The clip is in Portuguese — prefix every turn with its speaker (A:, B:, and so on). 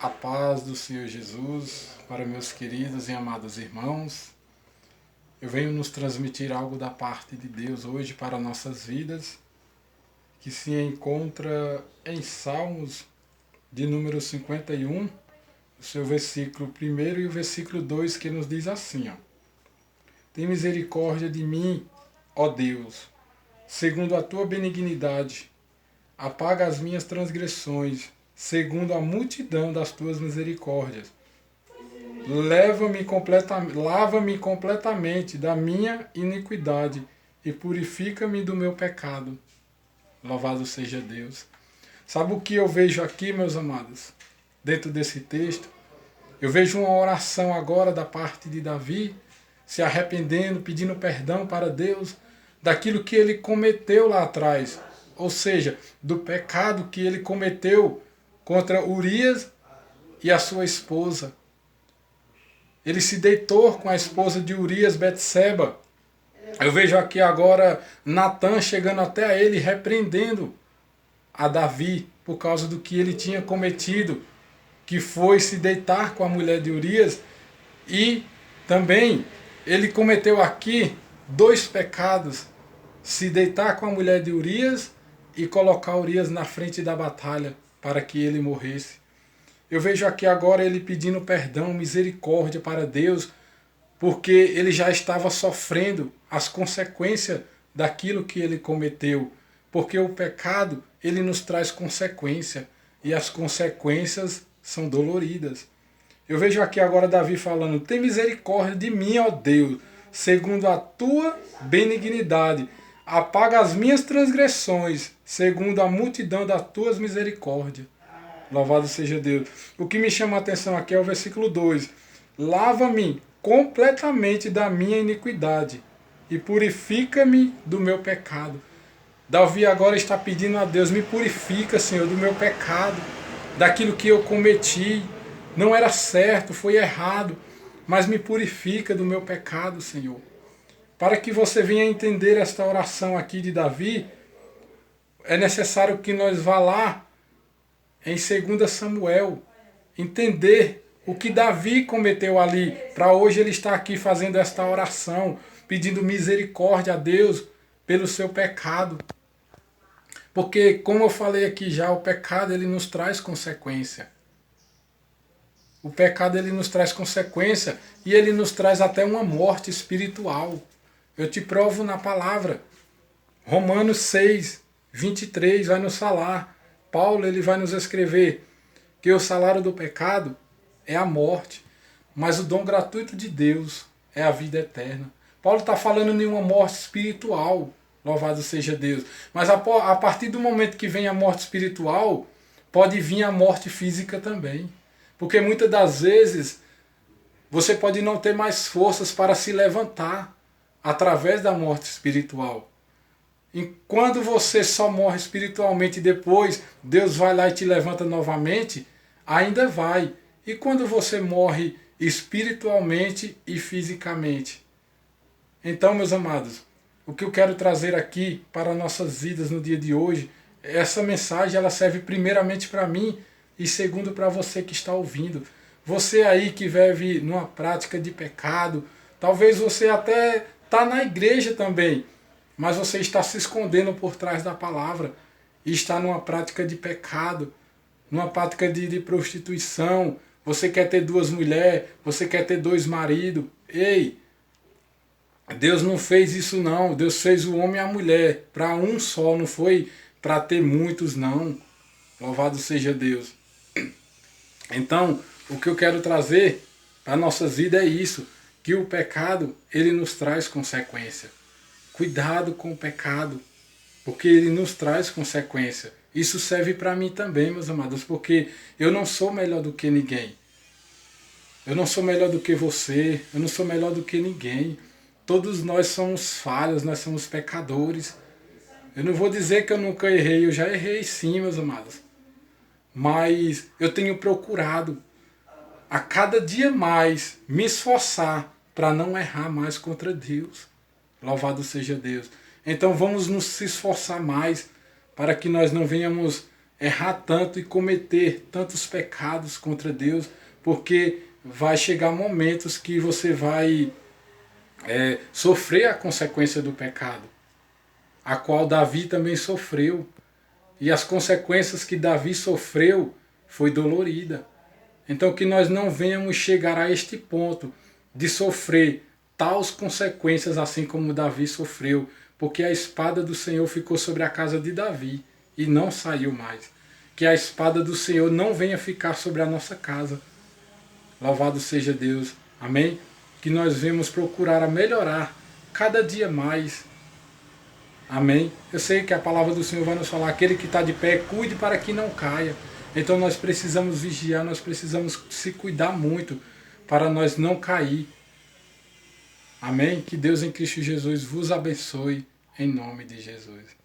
A: A paz do Senhor Jesus para meus queridos e amados irmãos. Eu venho nos transmitir algo da parte de Deus hoje para nossas vidas, que se encontra em Salmos de número 51, o seu versículo 1 e o versículo 2, que nos diz assim, ó: Tem misericórdia de mim, ó Deus, segundo a tua benignidade, apaga as minhas transgressões, segundo a multidão das tuas misericórdias. Lava-me completamente da minha iniquidade e purifica-me do meu pecado. Louvado seja Deus. Sabe o que eu vejo aqui, meus amados? Dentro desse texto, eu vejo uma oração agora da parte de Davi, se arrependendo, pedindo perdão para Deus daquilo que ele cometeu lá atrás. Ou seja, do pecado que ele cometeu contra Urias e a sua esposa. Ele se deitou com a esposa de Urias, Betseba. Eu vejo aqui agora Natã chegando até a ele, repreendendo a Davi por causa do que ele tinha cometido, que foi se deitar com a mulher de Urias. E também ele cometeu aqui dois pecados: se deitar com a mulher de Urias e colocar Urias na frente da batalha para que ele morresse. Eu vejo aqui agora ele pedindo perdão, misericórdia para Deus, porque ele já estava sofrendo as consequências daquilo que ele cometeu. Porque o pecado, ele nos traz consequência, e as consequências são doloridas. Eu vejo aqui agora Davi falando: tem misericórdia de mim, ó Deus, segundo a tua benignidade. Apaga as minhas transgressões, segundo a multidão das tuas misericórdias. Louvado seja Deus. O que me chama a atenção aqui é o versículo 2. Lava-me completamente da minha iniquidade e purifica-me do meu pecado. Davi agora está pedindo a Deus: me purifica, Senhor, do meu pecado, daquilo que eu cometi. Não era certo, foi errado, mas me purifica do meu pecado, Senhor. Para que você venha entender esta oração aqui de Davi, é necessário que nós vá lá em 2 Samuel, entender o que Davi cometeu ali, para hoje ele estar aqui fazendo esta oração, pedindo misericórdia a Deus pelo seu pecado. Porque, como eu falei aqui já, o pecado ele nos traz consequência. O pecado ele nos traz consequência e ele nos traz até uma morte espiritual. Eu te provo na palavra. Romanos 6, 23 vai nos falar. Paulo ele vai nos escrever que o salário do pecado é a morte, mas o dom gratuito de Deus é a vida eterna. Paulo está falando de uma morte espiritual, louvado seja Deus. Mas a partir do momento que vem a morte espiritual, pode vir a morte física também. Porque muitas das vezes você pode não ter mais forças para se levantar através da morte espiritual. E quando você só morre espiritualmente e depois Deus vai lá e te levanta novamente, ainda vai. E quando você morre espiritualmente e fisicamente? Então, meus amados, o que eu quero trazer aqui para nossas vidas no dia de hoje, essa mensagem ela serve primeiramente para mim e segundo para você que está ouvindo. Você aí que vive numa prática de pecado, talvez você até está na igreja também, mas você está se escondendo por trás da palavra e está numa prática de pecado, numa prática de prostituição. Você quer ter 2 mulheres, você quer ter 2 maridos. Ei, Deus não fez isso não. Deus fez o homem e a mulher para um só, não foi para ter muitos não. Louvado seja Deus. Então, o que eu quero trazer para a nossa vida é isso, que o pecado ele nos traz consequência. Cuidado com o pecado, porque ele nos traz consequência. Isso serve para mim também, meus amados, porque eu não sou melhor do que ninguém. Eu não sou melhor do que você, eu não sou melhor do que ninguém. Todos nós somos falhos, nós somos pecadores. Eu não vou dizer que eu nunca errei, eu já errei sim, meus amados. Mas eu tenho procurado a cada dia mais me esforçar para não errar mais contra Deus. Louvado seja Deus. Então vamos nos esforçar mais para que nós não venhamos errar tanto e cometer tantos pecados contra Deus, porque vai chegar momentos que você vai sofrer a consequência do pecado, a qual Davi também sofreu. E as consequências que Davi sofreu foi dolorida. Então que nós não venhamos chegar a este ponto de sofrer tais consequências assim como Davi sofreu, porque a espada do Senhor ficou sobre a casa de Davi e não saiu mais. Que a espada do Senhor não venha ficar sobre a nossa casa. Louvado seja Deus. Amém? Que nós venhamos procurar a melhorar cada dia mais. Amém? Eu sei que a palavra do Senhor vai nos falar, aquele que está de pé, cuide para que não caia. Então nós precisamos vigiar, nós precisamos se cuidar muito para nós não cair. Amém? Que Deus em Cristo Jesus vos abençoe, em nome de Jesus.